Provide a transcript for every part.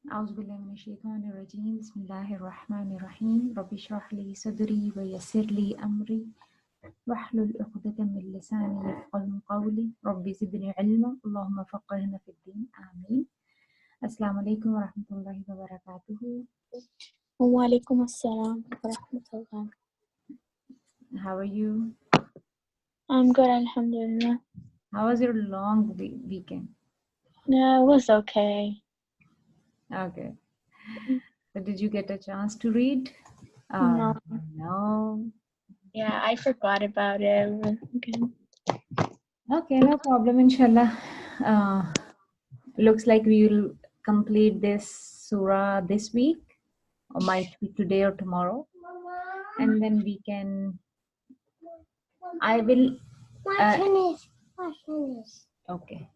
أعوذ بالله من الشيطان الرجيم بسم الله الرحمن الرحيم رب اشرح لي صدري ويسر لي أمري واحلل عقدة من لساني يفقهوا قولي رب زدني علما اللهم فقهنا في الدين آمين. السلام عليكم ورحمة الله وبركاته. Walaikum assalam wa rahmatullah. How are you? I'm good, alhamdulillah. How was your long weekend? No, it was okay. Okay. So did you get a chance to read? No. No. Yeah, I forgot about it. Okay, no problem, inshallah. Looks like we will complete this surah this week, or might be today or tomorrow. And then we can, I will, okay.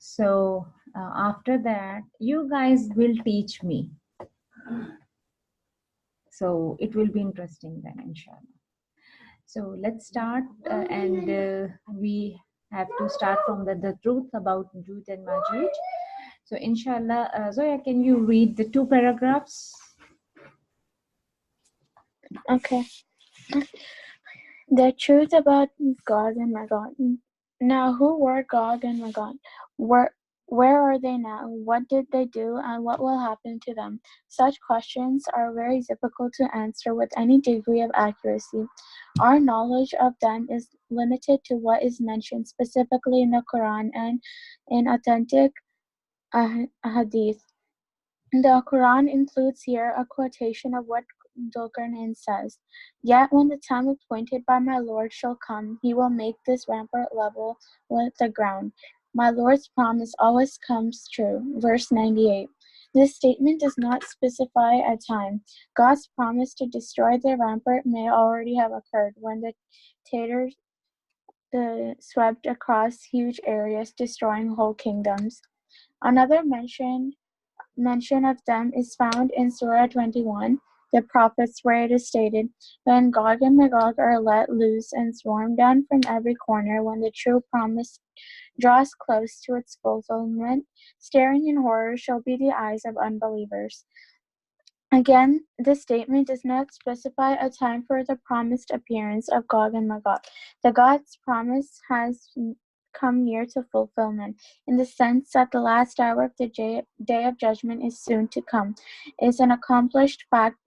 So after that, you guys will teach me. So it will be interesting then, inshallah. So let's start, and we have to start from the truth about Jude and Majud. So inshallah, Zoya, can you read the 2 paragraphs? Okay. The truth about Gog and Magog. Now, who were Gog and Magog? Where are they now? What did they do, and what will happen to them? Such questions are very difficult to answer with any degree of accuracy. Our knowledge of them is limited to what is mentioned specifically in the Quran and in authentic hadith. The Quran includes here a quotation of what Dhul-Qarnayn says, "Yet when the time appointed by my Lord shall come, he will make this rampart level with the ground. My Lord's promise always comes true." Verse 98. This statement does not specify a time. God's promise to destroy the rampart may already have occurred when the Tatars swept across huge areas, destroying whole kingdoms. Another mention of them is found in Surah 21, the prophets, where it is stated, "When Gog and Magog are let loose and swarm down from every corner, when the true promise draws close to its fulfillment, staring in horror shall be the eyes of unbelievers." Again, this statement does not specify a time for the promised appearance of Gog and Magog. The God's promise has come near to fulfillment, in the sense that the last hour of the day of judgment is soon to come. It is an accomplished fact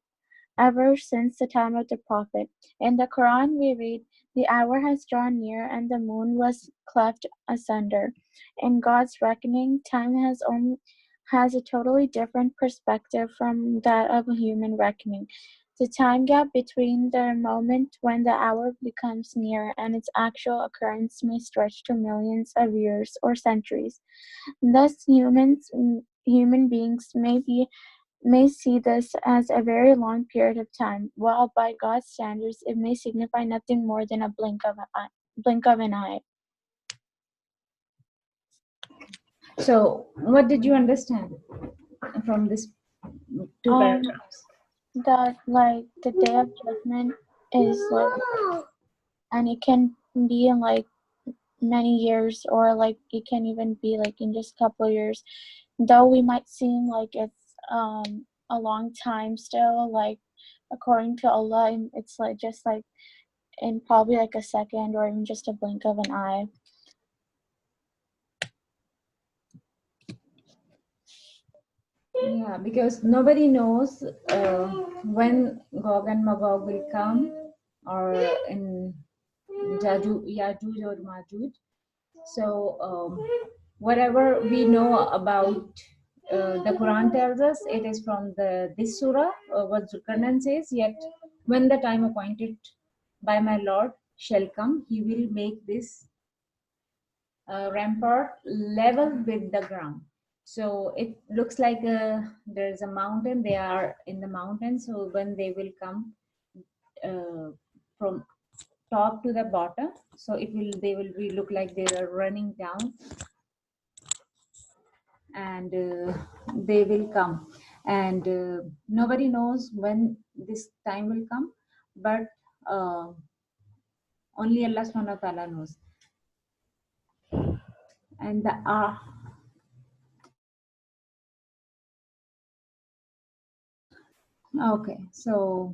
ever since the time of the Prophet. In the Quran we read, "The hour has drawn near and the moon was cleft asunder." In God's reckoning, time has a totally different perspective from that of a human reckoning. The time gap between the moment when the hour becomes near and its actual occurrence may stretch to millions of years or centuries. Thus, human beings may see this as a very long period of time, while by God's standards it may signify nothing more than a blink of an eye. So what did you understand from this 2 paragraphs? That like the day of judgment is like, and it can be in like many years, or like it can even be like in just a couple of years. Though we might seem like it's a long time still, like according to Allah, it's like just like in probably like a second or even just a blink of an eye. Yeah, because nobody knows when Gog and Magog will come, or in Yajuj or Majuj. So whatever we know about, the Quran tells us it is from this surah, what Zulkarnain says, "Yet when the time appointed by my Lord shall come, he will make this rampart level with the ground." So it looks like there's a mountain. They are in the mountain. So when they will come from top to the bottom, so they will look like they are running down, and they will come, and nobody knows when this time will come, but only Allah subhanahu wa ta'ala knows. And the Okay, so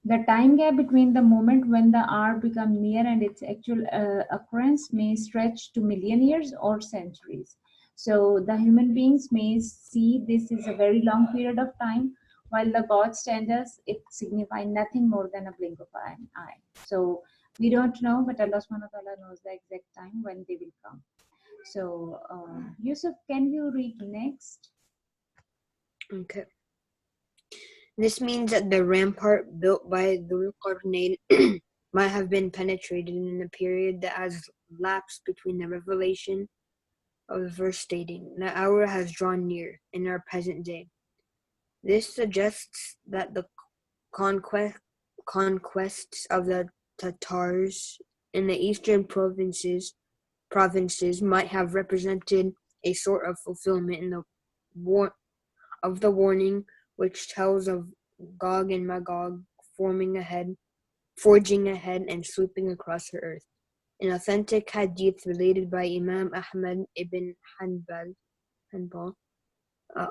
the time gap between the moment when the hour becomes near and its actual occurrence may stretch to million years or centuries. So the human beings may see this is a very long period of time, while the God standards it signifies nothing more than a blink of an eye. So we don't know, but Allah subhanahu wa ta'ala knows the exact time when they will come. So Yusuf, can you read next? Okay. This means that the rampart built by Dhul Qarnayn might have been penetrated in the period that has lapsed between the revelation of the verse stating, "The hour has drawn near," in our present day. This suggests that the conquests of the Tatars in the eastern provinces might have represented a sort of fulfillment in the warning which tells of Gog and Magog forging ahead and sweeping across the earth. An authentic hadith related by Imam Ahmad ibn Hanbal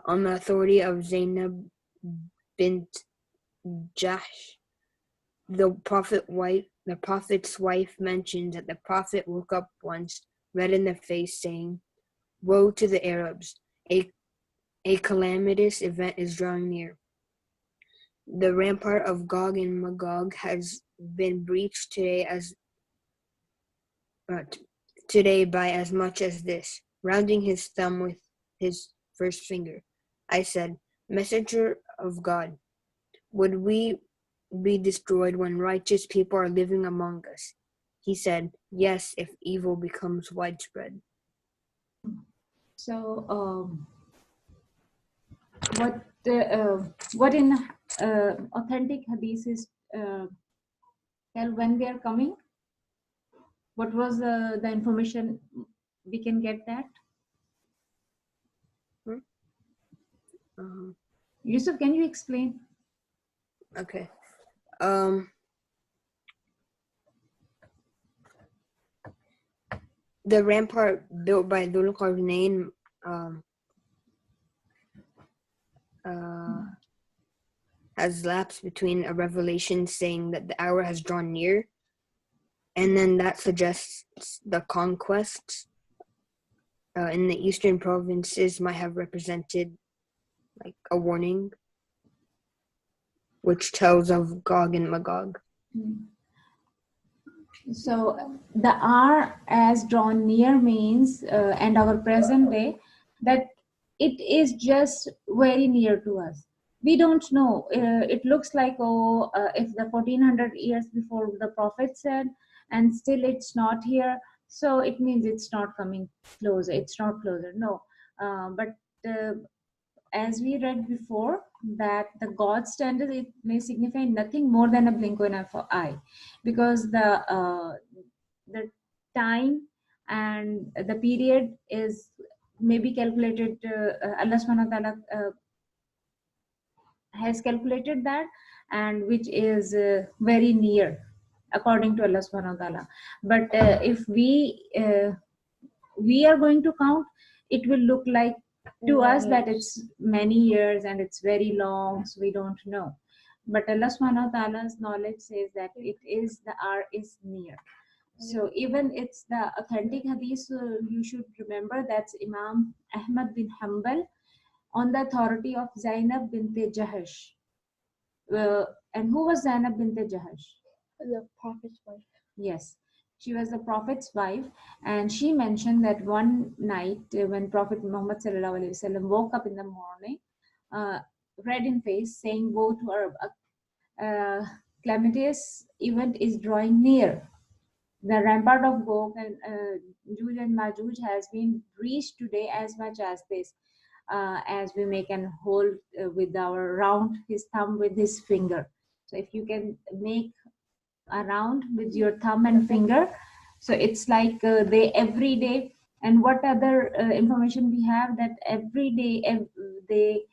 on the authority of Zainab bint Jahsh, the Prophet's wife mentioned that the Prophet woke up once, red in the face, saying, "Woe to the Arabs! A calamitous event is drawing near. The rampart of Gog and Magog has been breached today by as much as this." Rounding his thumb with his first finger, I said, "Messenger of God, would we be destroyed when righteous people are living among us?" He said, "Yes, if evil becomes widespread." So what in authentic hadith is tell when they are coming? What was the information we can get that? Yusuf, can you explain? Okay. The rampart built by Dhul Qarnayn has lapsed between a revelation saying that the hour has drawn near, and then that suggests the conquests in the eastern provinces might have represented like a warning which tells of Gog and Magog. So the hour as drawn near means and our present day, that it is just very near to us. We don't know. It looks like if the 1400 years before the prophet said, and still it's not here, so it means it's not coming closer. It's not closer. No, but as we read before, that the God standard it may signify nothing more than a blink of an eye, because the time and the period is maybe calculated. Allah subhanahu wa ta'ala has calculated that, and which is very near according to Allah subhanahu wa ta'ala. But if we are going to count, it will look like to us that it's many years and it's very long, so we don't know. But Allah subhanahu wa ta'ala's knowledge says that it is the hour is near. So even it's the authentic hadith, you should remember that's Imam Ahmad bin Hanbal on the authority of Zainab bint Jahash. And who was Zainab bint Jahash? The Prophet's wife. Yes, she was the Prophet's wife, and she mentioned that one night when Prophet Muhammad sallallahu alaihi wasallam woke up in the morning, red in face, saying, "Woe to our calamitous event is drawing near. The rampart of Gog and Juj and Majuj has been breached today as much as this." As we make an hole with our round his thumb with his finger. So if you can make around with your thumb and finger, so it's like they every day. And what other information we have, that every day they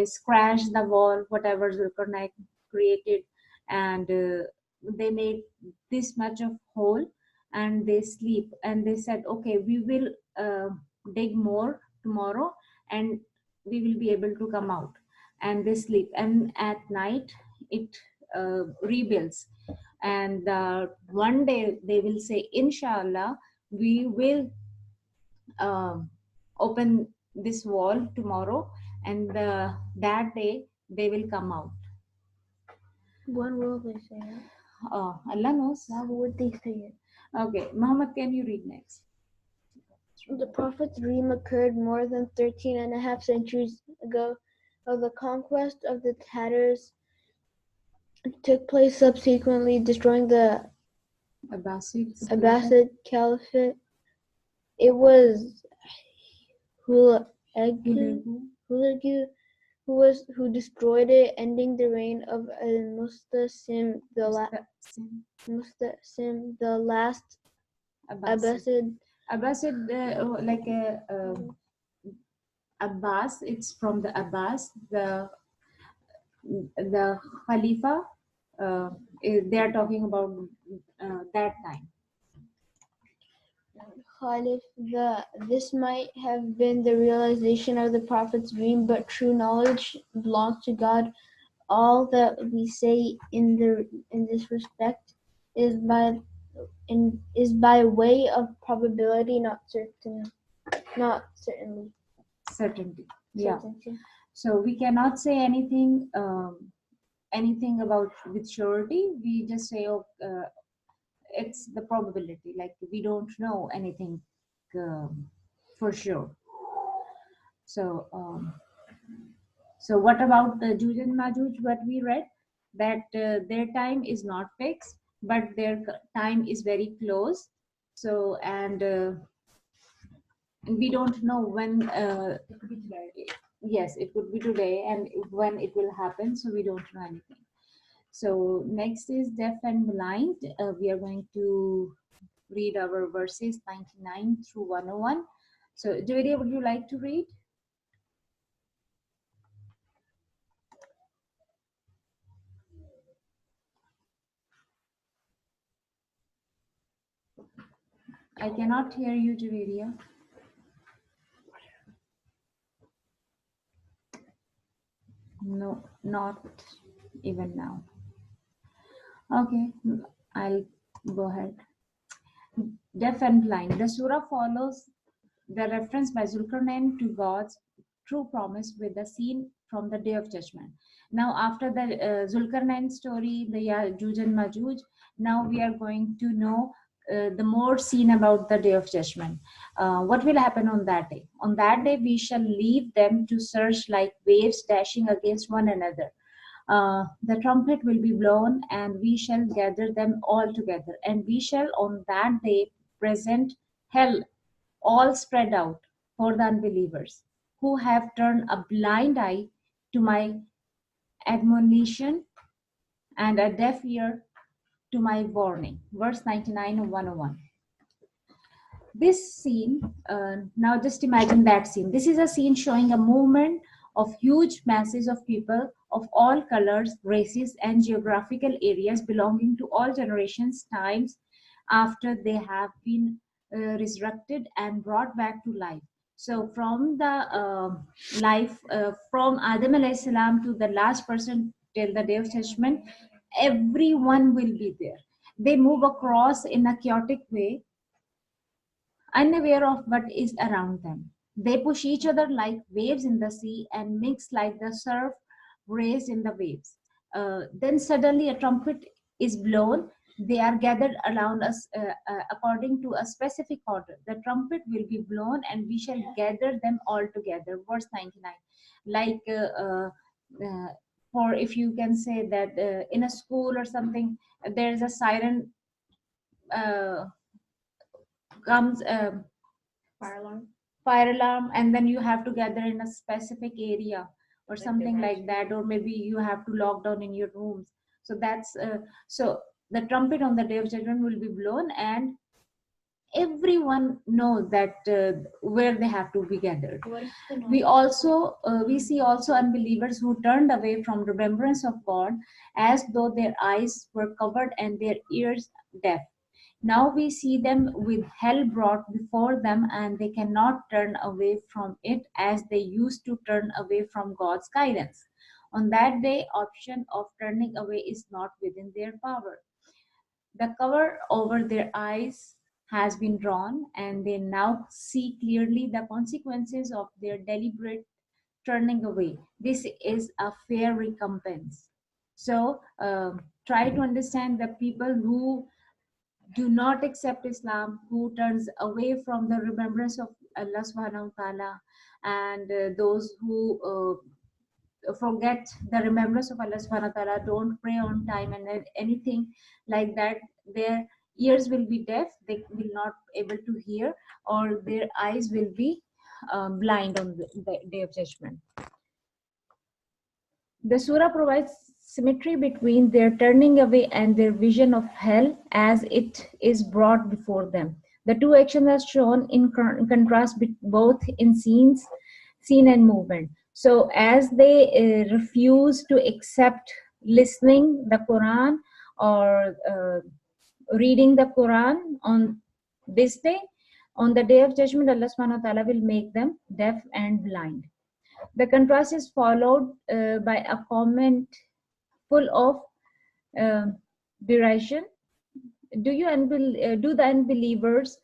scratch the wall whatever Zulkarnain created, and they made this much of hole, and they sleep, and they said, okay, we will dig more tomorrow and we will be able to come out. and they sleep, and at night it rebuilds, and one day they will say, inshallah, we will open this wall tomorrow, and that day they will come out. When will they say it? Allah knows. How would they say it? Okay, Muhammad, can you read next? The Prophet's dream occurred more than 13 and a half centuries ago. Of the conquest of the Tatars took place subsequently, destroying the Abbasid Caliphate. It was Hulagu who destroyed it, ending the reign of Al-Mustasim, the last Abbasid. Abbasid, like a Abbas. It's from the Abbas, the Khalifa. They are talking about that time. Khalif, this might have been the realization of the Prophet's dream, but true knowledge belongs to God. All that we say in this respect is by way of probability, not certainty. Yeah. So we cannot say anything about with surety. We just say, it's the probability. Like, we don't know anything for sure. So so what about the Juj and Majuj? What we read, that their time is not fixed, but their time is very close. So and we don't know when. It could be today. Yes, it could be today, and when it will happen. So we don't know anything. So next is deaf and blind. We are going to read our verses 99 through 101. So Javeria, would you like to read? I cannot hear you, Javeria. No, not even now. Okay, I'll go ahead. Deaf and blind. The surah follows the reference by Zulkarnain to God's true promise with the scene from the Day of Judgment. Now, after the Zulkarnain story, the Yajuj and Majuj, now we are going to know the more scene about the Day of Judgment. What will happen on that day? On that day, we shall leave them to surge like waves dashing against one another. The trumpet will be blown, and we shall gather them all together, and we shall on that day present hell all spread out for the unbelievers who have turned a blind eye to my admonition and a deaf ear to my warning. Verse 99 of 101. This scene, now just imagine that scene. This is a scene showing a movement of huge masses of people of all colors, races, and geographical areas belonging to all generations, times after they have been resurrected and brought back to life. So from the life from Adam alayhi salam to the last person till the Day of Judgment, everyone will be there. They move across in a chaotic way, unaware of what is around them. They push each other like waves in the sea and mix like the surf raised in the waves. Then suddenly a trumpet is blown. They are gathered around us according to a specific order. The trumpet will be blown, and we shall gather them all together. Verse 99. Like, for if you can say that in a school or something, there is a siren comes. Fire alarm, and then you have to gather in a specific area or something like that, or maybe you have to lock down in your rooms. So that's so the trumpet on the Day of Judgment will be blown, and everyone knows that where they have to be gathered. We see also unbelievers who turned away from remembrance of God, as though their eyes were covered and their ears deaf. Now we see them with hell brought before them, and they cannot turn away from it as they used to turn away from God's guidance. On that day, option of turning away is not within their power. The cover over their eyes has been drawn, and they now see clearly the consequences of their deliberate turning away. This is a fair recompense. So, try to understand the people who do not accept Islam, who turns away from the remembrance of Allah subhanahu wa ta'ala, and those who forget the remembrance of Allah subhanahu wa ta'ala, don't pray on time, and anything like that, their ears will be deaf, they will not able to hear, or their eyes will be blind on the day of judgment. The surah provides symmetry between their turning away and their vision of hell as it is brought before them. The two actions are shown in contrast both in scene and movement. So as they refuse to accept listening the Quran or reading the Quran on this day, on the day of judgment, Allah subhanahu wa ta'ala will make them deaf and blind. The contrast is followed by a comment full of derision. Do the unbelievers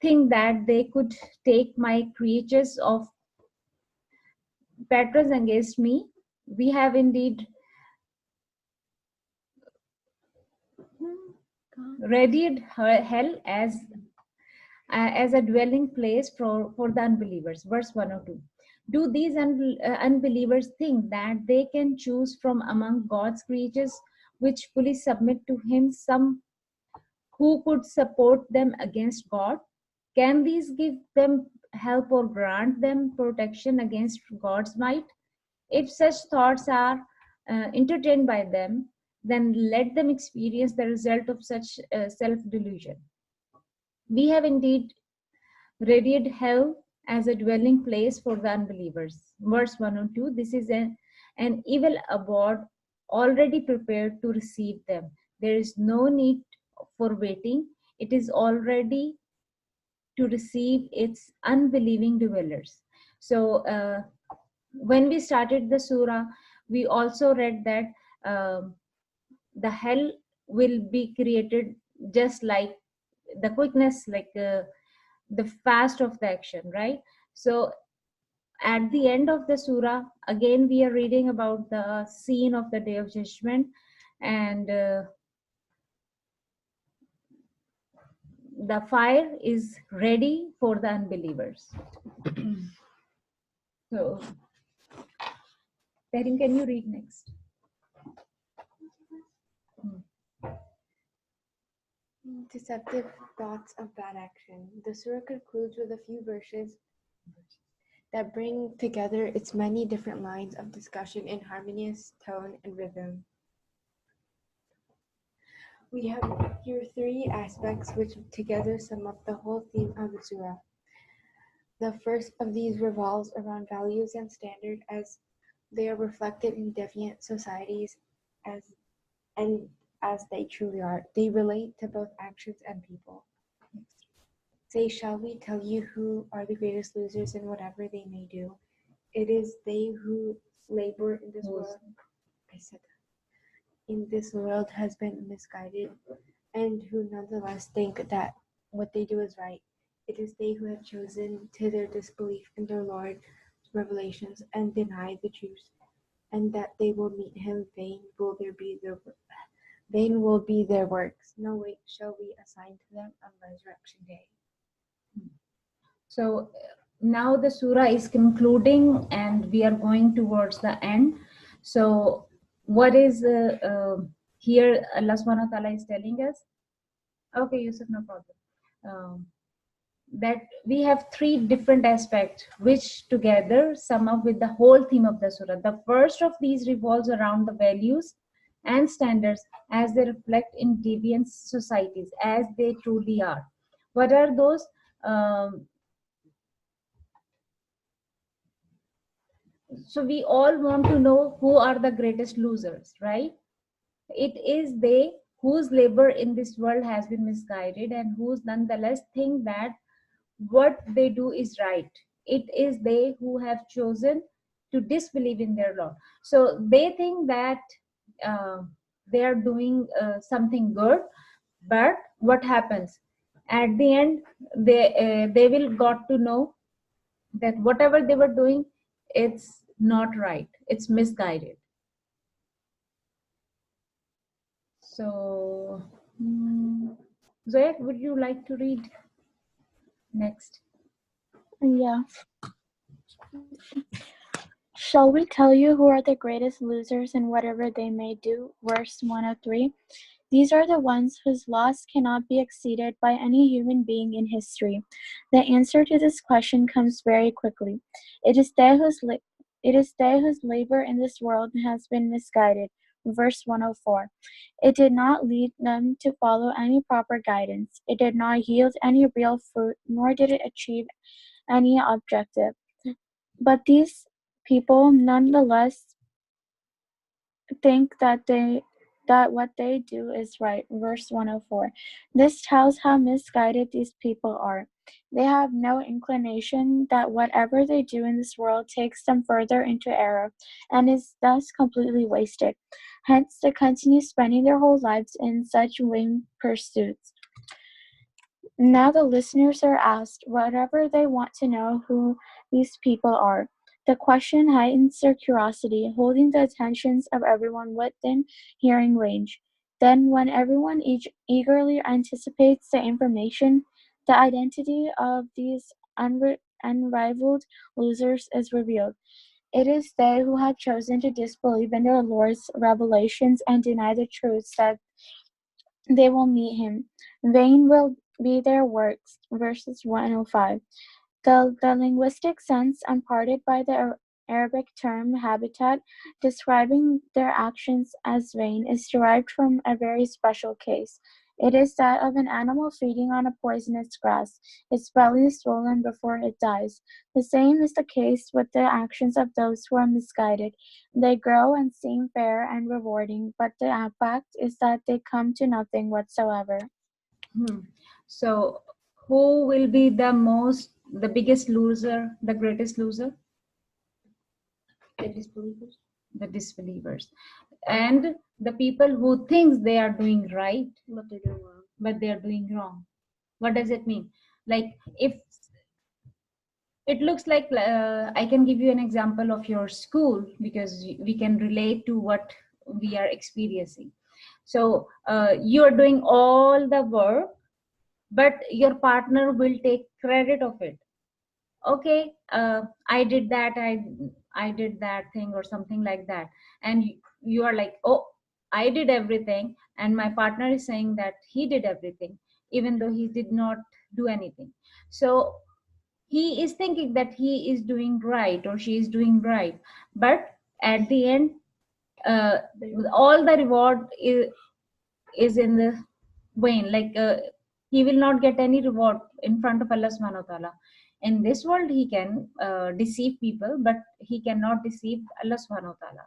think that they could take my creatures of patrons against me? We have indeed readied hell as a dwelling place for the unbelievers. Verse 102. Do these unbelievers think that they can choose from among God's creatures which fully submit to Him some who could support them against God? Can these give them help or grant them protection against God's might? If such thoughts are entertained by them, then let them experience the result of such self-delusion. We have indeed readied hell as a dwelling place for the unbelievers. Verse 102, this is an evil abode already prepared to receive them. There is no need for waiting. It is already to receive its unbelieving dwellers. So when we started the surah, we also read that the hell will be created just like the quickness, like the fast of the action, right? So at the end of the surah, again we are reading about the scene of the day of judgment, and the fire is ready for the unbelievers. So Tarim, can you read next? Deceptive thoughts of bad action. The surah concludes with a few verses that bring together its many different lines of discussion in harmonious tone and rhythm. We have here three aspects which together sum up the whole theme of the surah. The first of these revolves around values and standards as they are reflected in deviant societies as they truly are. They relate to both actions and people. Say, shall we tell you who are the greatest losers in whatever they may do? It is they who labor in this world. In this world has been misguided, and who nonetheless think that what they do is right. It is they who have chosen to their disbelief in their Lord's revelations and deny the truth, and that they will meet Him. Vain will be their works. No weight shall we assign to them on resurrection day. So now the surah is concluding, and we are going towards the end. So what is here Allah subhanahu wa ta'ala is telling us? Okay, Yusuf, no problem. That we have three different aspects which together sum up with the whole theme of the surah. The first of these revolves around the values and standards as they reflect in deviant societies, as they truly are. What are those? So we all want to know who are the greatest losers, right? It is they whose labor in this world has been misguided and whose nonetheless think that what they do is right. It is they who have chosen to disbelieve in their Lord. So they think that uh, they are doing something good, but what happens at the end? They will got to know that whatever they were doing, it's not right. It's misguided. So, Zoya, would you like to read next? Yeah. Shall we tell you who are the greatest losers in whatever they may do? Verse 103. These are the ones whose loss cannot be exceeded by any human being in history. The answer to this question comes very quickly. It is they whose labor in this world has been misguided. Verse 104. It did not lead them to follow any proper guidance. It did not yield any real fruit, nor did it achieve any objective. But these people nonetheless think that what they do is right. Verse 104. This tells how misguided these people are. They have no inclination that whatever they do in this world takes them further into error and is thus completely wasted. Hence, they continue spending their whole lives in such vain pursuits. Now the listeners are asked whatever they want to know who these people are. The question heightens their curiosity, holding the attentions of everyone within hearing range. Then, when everyone eagerly anticipates the information, the identity of these unrivaled losers is revealed. It is they who have chosen to disbelieve in their Lord's revelations and deny the truths that they will meet him. Vain will be their works. Verses 105. The linguistic sense imparted by the Arabic term habitat, describing their actions as vain, is derived from a very special case. It is that of an animal feeding on a poisonous grass, its belly swollen before it dies. The same is the case with the actions of those who are misguided. They grow and seem fair and rewarding, but the fact is that they come to nothing whatsoever. So, who will be the biggest loser, the greatest loser? The disbelievers. The disbelievers. And the people who think they are doing right, but they are doing wrong. What does it mean? Like, if it looks like, I can give you an example of your school because we can relate to what we are experiencing. So you are doing all the work, but your partner will take credit of it. Okay, I did that, I did that thing or something like that, and you are like, oh, I did everything, and my partner is saying that he did everything even though he did not do anything. So he is thinking that he is doing right or she is doing right, but at the end, uh, all the reward is in the vain. Like, he will not get any reward in front of Allah subhanahu wa ta'ala. In this world he can deceive people, but he cannot deceive Allah subhanahu wa ta'ala.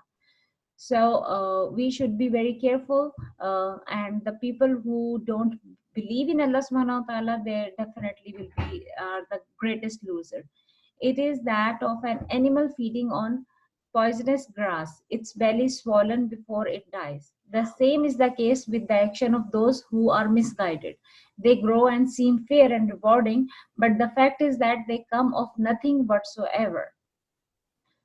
So we should be very careful, and the people who don't believe in Allah subhanahu wa ta'ala, they definitely will be the greatest loser. It is that of an animal feeding on poisonous grass, its belly swollen before it dies. The same is the case with the action of those who are misguided. They grow and seem fair and rewarding, but the fact is that they come of nothing whatsoever.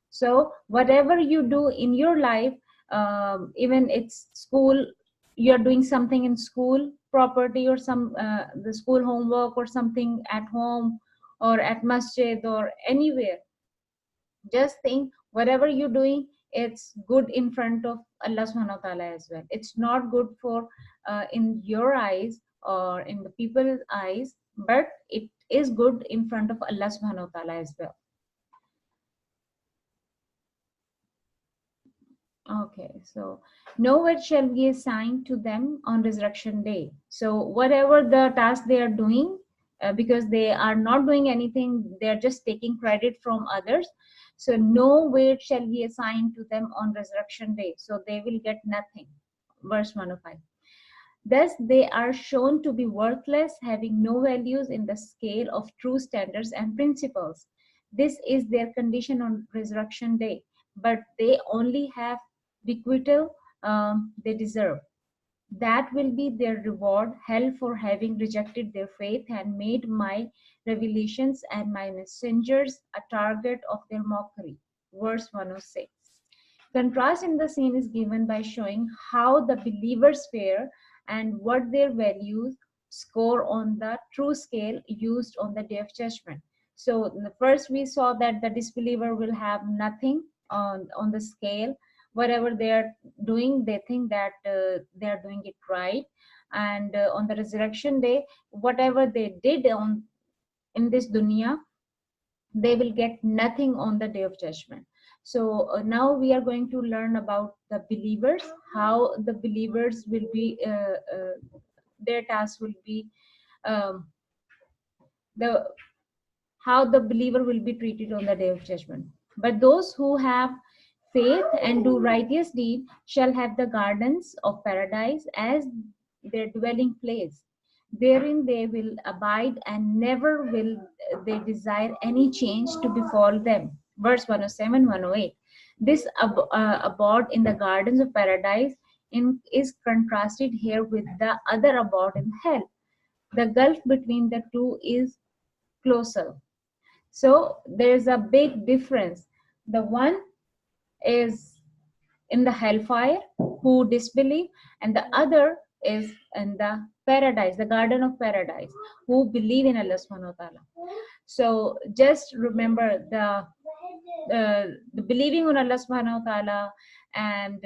So whatever you do in your life, even it's school, you're doing something in school property or some the school homework or something at home or at masjid or anywhere, just think whatever you're doing, it's good in front of Allah subhanahu wa ta'ala as well. It's not good for in your eyes or in the people's eyes, but it is good in front of Allah subhanahu wa ta'ala as well. Okay, so no word shall be assigned to them on resurrection day. So whatever the task they are doing, because they are not doing anything, they are just taking credit from others. So no weight shall be assigned to them on resurrection day. So they will get nothing. Verse 105. Thus, they are shown to be worthless, having no values in the scale of true standards and principles. This is their condition on resurrection day, but they only have requital they deserve. That will be their reward, hell, for having rejected their faith and made my revelations and my messengers a target of their mockery. Verse 106. Contrast in the scene is given by showing how the believers fare and what their values score on the true scale used on the day of judgment. So the first we saw that the disbeliever will have nothing on the scale. Whatever they are doing, they think that they are doing it right. And on the resurrection day, whatever they did in this dunya, they will get nothing on the day of judgment. So now we are going to learn about the believers, how the believers will be their task will be um, the how the believer will be treated on the day of judgment. But those who have faith and do righteous deed shall have the gardens of paradise as their dwelling place. Therein they will abide, and never will they desire any change to befall them. Verse 107, 108. This abode in the gardens of paradise is contrasted here with the other abode in hell. The gulf between the two is colossal. So there's a big difference. The one is in the hellfire who disbelieve, and the other is in the paradise, the garden of paradise, who believe in Allah subhanahu wa ta'ala. So just remember the believing on Allah subhanahu wa ta'ala and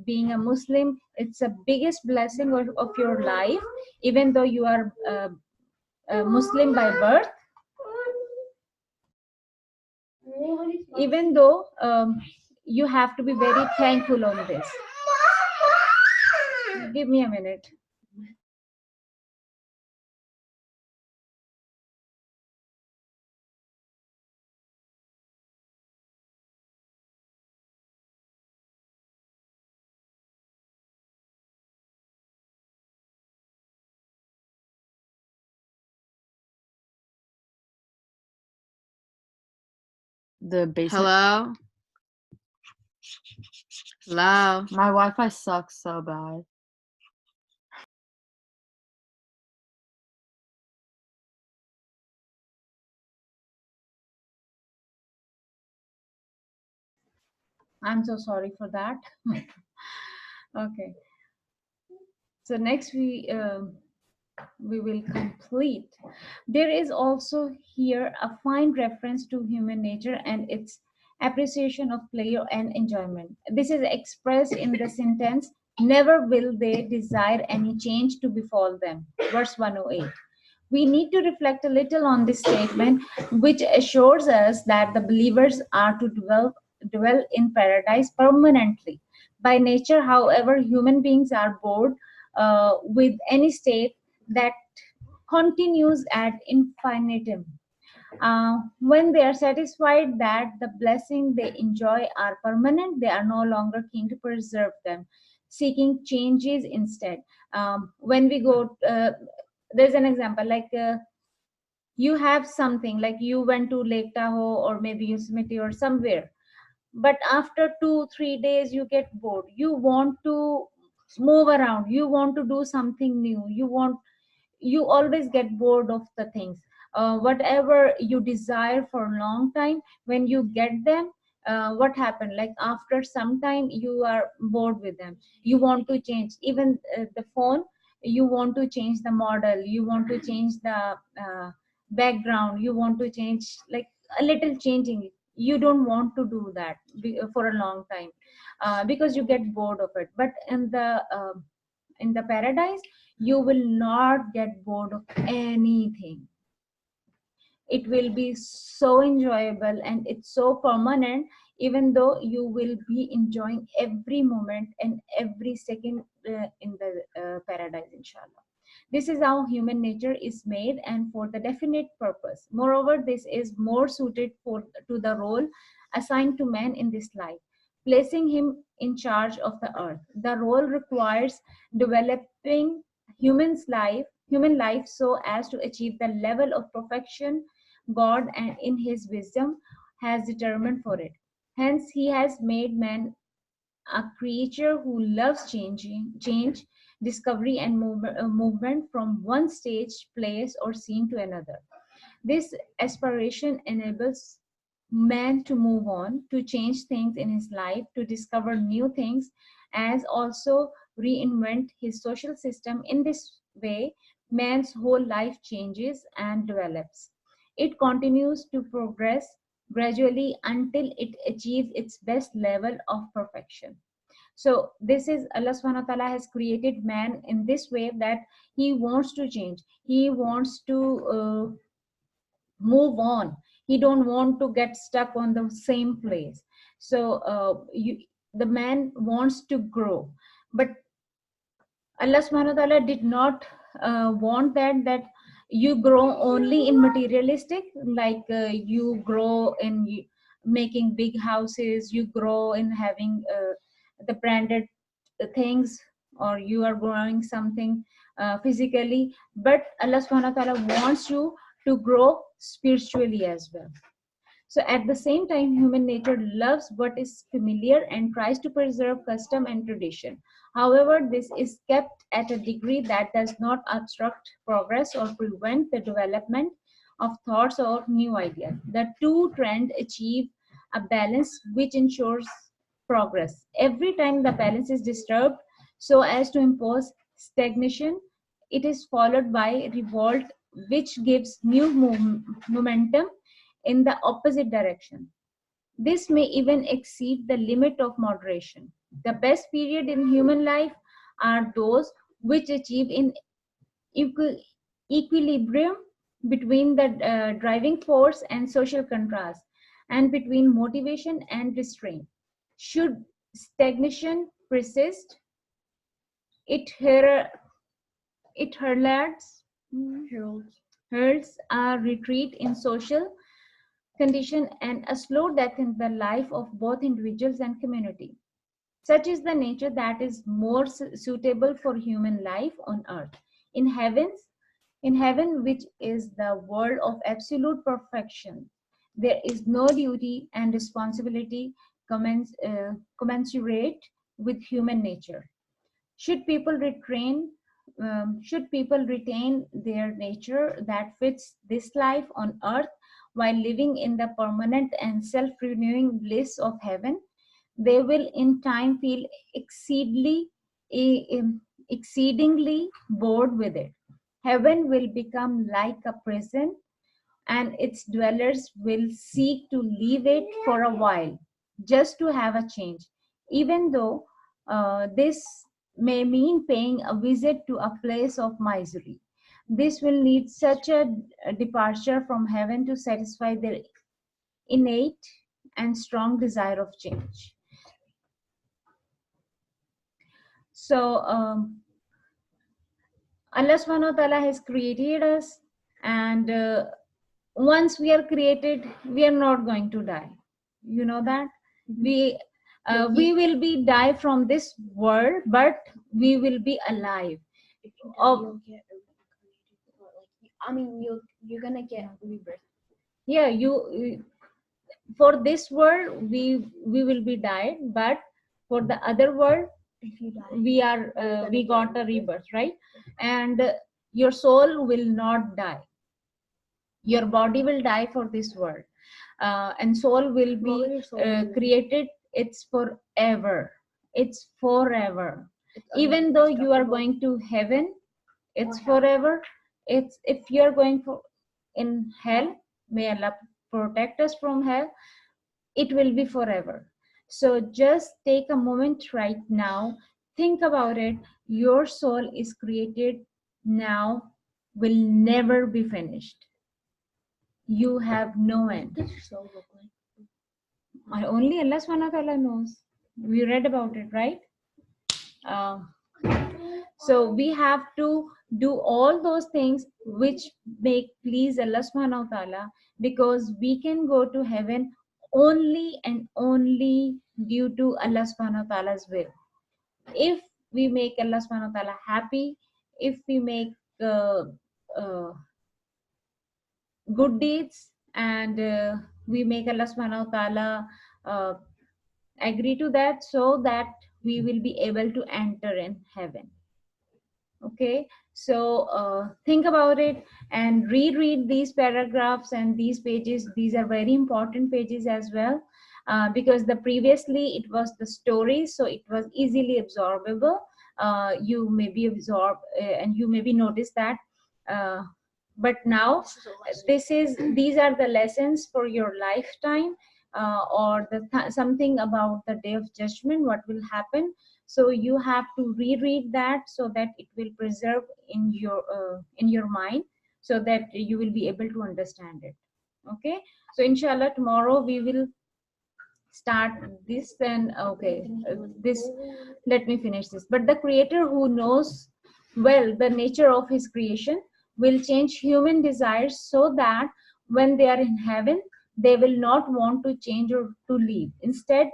being a Muslim, it's the biggest blessing of your life, even though you are a Muslim by birth. Even though you have to be very thankful on this. Give me a minute. The basement. Hello? Hello? My Wi-Fi sucks so bad. I'm so sorry for that. Okay. So next we will complete. There is also here a fine reference to human nature and its appreciation of pleasure and enjoyment. This is expressed in the sentence, never will they desire any change to befall them. Verse 108. We need to reflect a little on this statement, which assures us that the believers are to dwell in paradise permanently. By nature, however, human beings are bored with any state that continues ad infinitum. When they are satisfied that the blessing they enjoy are permanent, they are no longer keen to preserve them, seeking changes instead. When we go, there's an example like you have something like you went to Lake Tahoe or maybe Yosemite or somewhere, but after 2-3 days you get bored. You want to move around, you want to do something new, you always get bored of the things. Whatever you desire for a long time, when you get them, what happened, like after some time you are bored with them, you want to change. Even the phone, you want to change the model, you want to change the background, you want to change like a little changing. You don't want to do that for a long time because you get bored of it. But in the paradise, you will not get bored of anything. It will be so enjoyable and it's so permanent, even though you will be enjoying every moment and every second in the paradise, inshallah. This is how human nature is made and for the definite purpose. Moreover, this is more suited to the role assigned to man in this life, placing him in charge of the earth. The role requires developing human life so as to achieve the level of perfection God and in his wisdom has determined for it. Hence he has made man a creature who loves change, discovery, and movement from one stage, place, or scene to another. This aspiration enables man to move on, to change things in his life, to discover new things, as also reinvent his social system. In this way, man's whole life changes and develops. It continues to progress gradually until it achieves its best level of perfection. So this is Allah subhanahu wa ta'ala has created man in this way that he wants to change. He wants to move on. He don't want to get stuck on the same place. So the man wants to grow, but Allah subhanahu wa ta'ala did not want that you grow only in materialistic, like you grow in making big houses, you grow in having the branded things, or you are growing something physically, but Allah subhanahu wa ta'ala wants you to grow spiritually as well. So at the same time, human nature loves what is familiar and tries to preserve custom and tradition. However, this is kept at a degree that does not obstruct progress or prevent the development of thoughts or new ideas. The two trends achieve a balance which ensures progress. Every time the balance is disturbed so as to impose stagnation, it is followed by revolt, which gives new momentum in the opposite direction. This may even exceed the limit of moderation. The best period in human life are those which achieve in equilibrium between the driving force and social contrast, and between motivation and restraint. Should stagnation persist, it, it hurls a retreat in social condition and a slow death in the life of both individuals and community. Such is the nature that is more suitable for human life on earth. In heaven, which is the world of absolute perfection, there is no duty and responsibility commensurate with human nature. Should people retain their nature that fits this life on earth while living in the permanent and self-renewing bliss of heaven, they will in time feel exceedingly bored with it. Heaven will become like a prison, and its dwellers will seek to leave it for a while, just to have a change, even though this may mean paying a visit to a place of misery. This will need such a departure from heaven to satisfy their innate and strong desire of change. So Allah subhanahu wa ta'ala has created us, and once we are created, we are not going to die. You know that? We will be die from this world, but we will be alive. You'll get you're gonna get rebirth. Yeah, you for this world we will be died, but for the other world If you die, we got a rebirth, right? And your soul will not die. Your body will die for this world, and soul will be created. It's forever. It's forever. Even though you are going to heaven, it's forever. It's if you are going for in hell, may Allah protect us from hell, it will be forever. So just take a moment right now, think about it. Your soul is created now, will never be finished. You have no end. Only Allah subhanahu wa ta'ala knows. We read about it, right? So we have to do all those things which make please Allah subhanahu wa ta'ala, because we can go to heaven only and only due to Allah subhanahu wa ta'ala's will. If we make Allah subhanahu wa ta'ala happy, if we make uh, good deeds, and we make Allah subhanahu wa ta'ala agree to that, so that we will be able to enter in heaven. Okay, so think about it and reread these paragraphs and these pages. These are very important pages as well, because the previously it was the story, so it was easily absorbable. You may be absorbed and you maybe notice that, but now these are the lessons for your lifetime, or something about the day of judgment, what will happen. So you have to reread that, so that it will preserve in your mind, so that you will be able to understand it. Okay, so inshallah tomorrow we will start this. Then okay, this, let me finish this. But the creator, who knows well the nature of his creation, will change human desires, so that when they are in heaven, they will not want to change or to leave. Instead,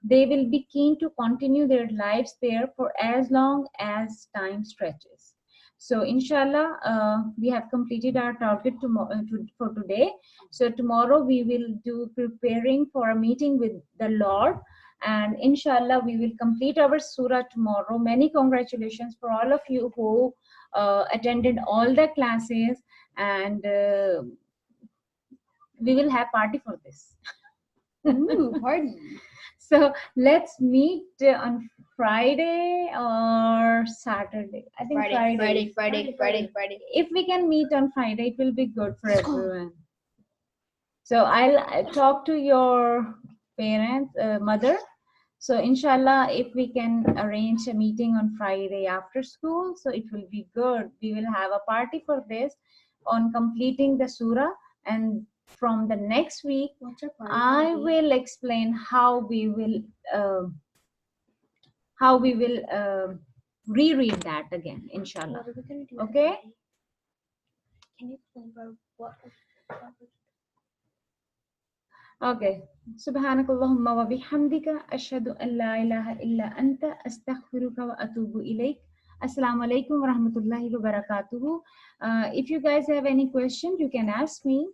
they will be keen to continue their lives there for as long as time stretches. So inshallah, we have completed our target for today. So tomorrow we will do preparing for a meeting with the Lord, and inshallah we will complete our surah tomorrow. Many congratulations for all of you who attended all the classes, and we will have party for this. Ooh, party. So let's meet on Friday or Saturday. I think Friday. If we can meet on Friday, it will be good for everyone. So I'll talk to your parents, mother. So inshallah, if we can arrange a meeting on Friday after school, so it will be good. We will have a party for this on completing the surah, and from the next week, I will explain how we will reread that again, inshallah. What are we gonna do? Okay. Can you explain what? Okay. Subhanakallahumma wa bihamdika ashhadu an la ilaha illa anta astaghfiruka wa atubu ilayk. Assalamu alaikum wa rahmatullahi wa barakatuhu. If you guys have any question, you can ask me.